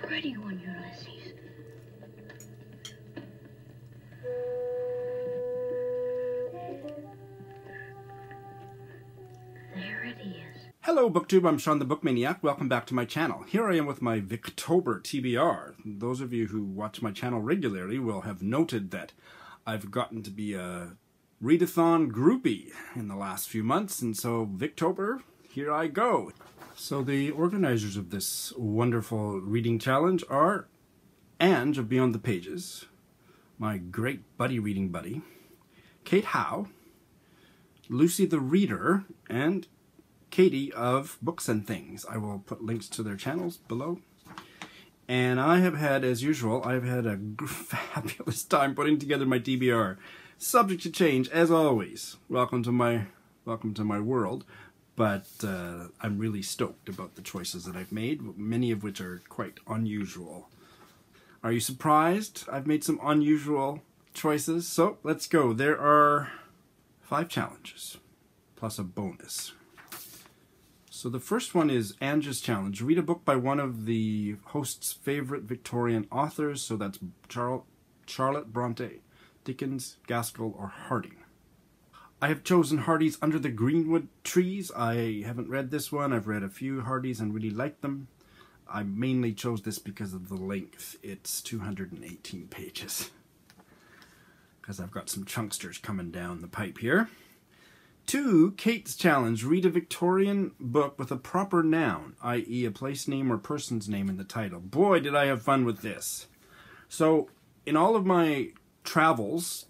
ready one, Ulysses. There it is. Hello BookTube, I'm Sean the Book Maniac. Welcome back to my channel. Here I am with my Victober TBR. Those of you who watch my channel regularly will have noted that I've gotten to be a readathon groupie in the last few months, and so Victober, here I go. So the organizers of this wonderful reading challenge are Ange of Beyond the Pages, my great buddy reading buddy, Kate Howe, Lucy the Reader, and Katie of Books and Things. I will put links to their channels below. And I have had, as usual, I've had a fabulous time putting together my TBR. Subject to change, as always. Welcome to my world. But I'm really stoked about the choices that I've made, many of which are quite unusual. Are you surprised I've made some unusual choices? So let's go. There are 5 challenges, plus a bonus. So the first one is Ange's challenge. Read a book by one of the host's favorite Victorian authors. So that's Charlotte Bronte, Dickens, Gaskell, or Harding. I have chosen Hardy's Under the Greenwood Trees. I haven't read this one. I've read a few Hardy's and really liked them. I mainly chose this because of the length. It's 218 pages. Because I've got some chunksters coming down the pipe here. 2, Kate's challenge. Read a Victorian book with a proper noun, i.e. a place name or person's name in the title. Boy, did I have fun with this. So, in all of my travels,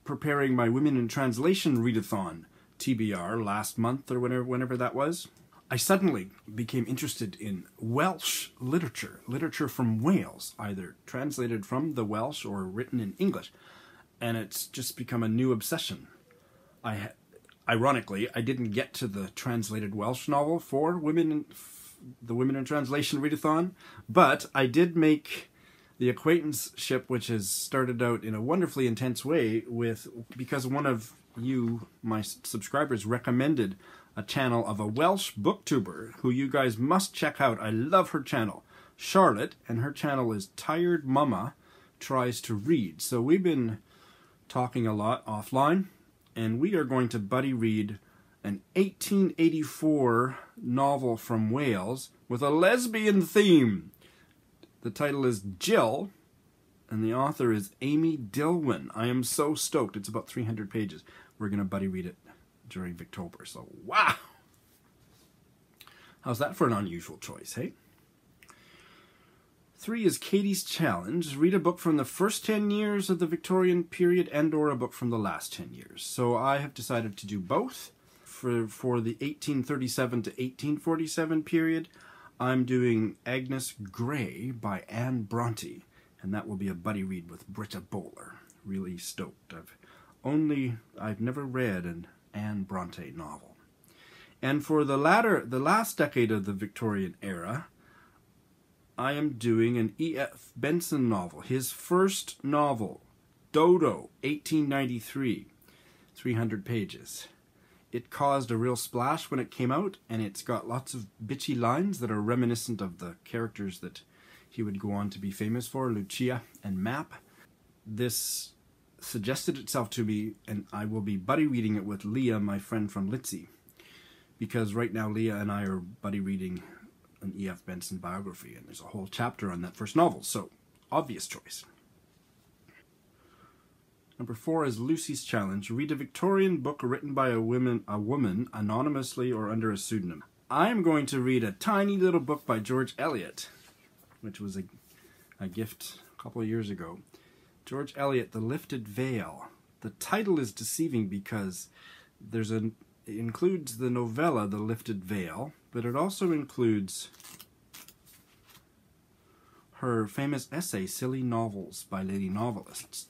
preparing my Women in Translation readathon TBR last month or whenever that was, I suddenly became interested in Welsh literature, literature from Wales, either translated from the Welsh or written in English. And it's just become a new obsession. Ironically, I didn't get to the translated Welsh novel for the Women in Translation readathon, but I did make the acquaintanceship, which has started out in a wonderfully intense way because one of you, my subscribers, recommended a channel of a Welsh booktuber who you guys must check out. I love her channel, Charlotte, and her channel is Tired Mama Tries to Read. So we've been talking a lot offline, and we are going to buddy read an 1884 novel from Wales with a lesbian theme. The title is Jill, and the author is Amy Dilwyn. I am so stoked. It's about 300 pages. We're going to buddy read it during Victober, so wow! How's that for an unusual choice, hey? 3 is Katie's challenge. Read a book from the first 10 years of the Victorian period and or a book from the last 10 years. So I have decided to do both. For the 1837 to 1847 period, I'm doing Agnes Grey by Anne Bronte, and that will be a buddy read with Britta Bowler. Really stoked. I've never read an Anne Bronte novel. And for the last decade of the Victorian era, I am doing an E.F. Benson novel, his first novel, Dodo, 1893, 300 pages. It caused a real splash when it came out, and it's got lots of bitchy lines that are reminiscent of the characters that he would go on to be famous for, Lucia and Map. This suggested itself to me, and I will be buddy reading it with Leah, my friend from Litzy, because right now Leah and I are buddy reading an E.F. Benson biography, and there's a whole chapter on that first novel, so obvious choice. Number 4 is Lucy's challenge. Read a Victorian book written by a woman anonymously or under a pseudonym. I am going to read a tiny little book by George Eliot, which was a gift a couple of years ago. George Eliot, The Lifted Veil. The title is deceiving because it includes the novella The Lifted Veil, but it also includes her famous essay, Silly Novels by Lady Novelists.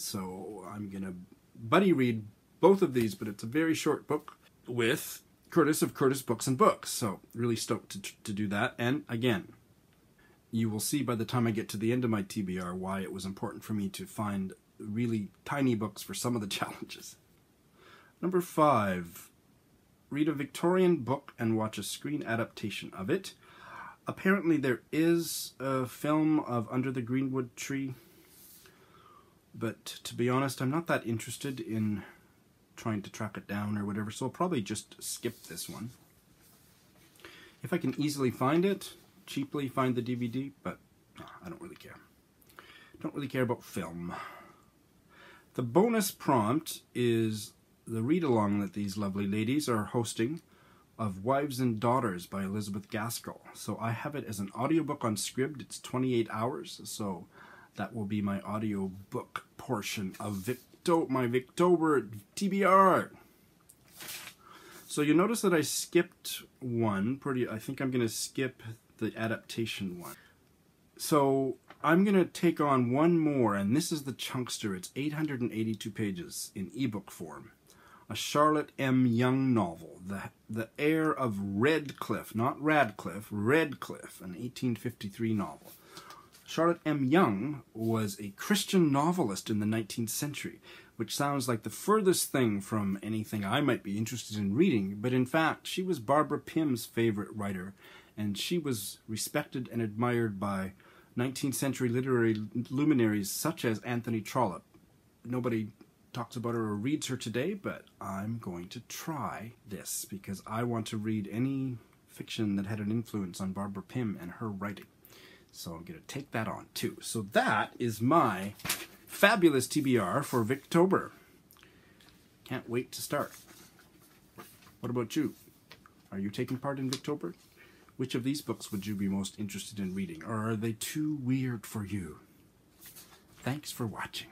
So I'm going to buddy read both of these, but it's a very short book with Curtis of Curtis Books and Books. So really stoked to do that. And again, you will see by the time I get to the end of my TBR why it was important for me to find really tiny books for some of the challenges. Number 5, read a Victorian book and watch a screen adaptation of it. Apparently there is a film of Under the Greenwood Tree, but to be honest, I'm not that interested in trying to track it down or whatever, so I'll probably just skip this one. If I can easily find it, cheaply find the DVD, but I don't really care. Don't really care about film. The bonus prompt is the read-along that these lovely ladies are hosting of Wives and Daughters by Elizabeth Gaskell. So I have it as an audiobook on Scribd. It's 28 hours, so that will be my audiobook portion of my Victober TBR. So you notice that I skipped one. I think I'm going to skip the adaptation one. So I'm going to take on one more, and this is the Chunkster. It's 882 pages in ebook form. A Charlotte M. Young novel, the heir of Redcliffe, not Radcliffe, Redcliffe, an 1853 novel. Charlotte M. Young was a Christian novelist in the 19th century, which sounds like the furthest thing from anything I might be interested in reading, but in fact, she was Barbara Pym's favorite writer, and she was respected and admired by 19th century literary luminaries such as Anthony Trollope. Nobody talks about her or reads her today, but I'm going to try this because I want to read any fiction that had an influence on Barbara Pym and her writing. So I'm going to take that on too. So that is my fabulous TBR for Victober. Can't wait to start. What about you? Are you taking part in Victober? Which of these books would you be most interested in reading, or are they too weird for you? Thanks for watching.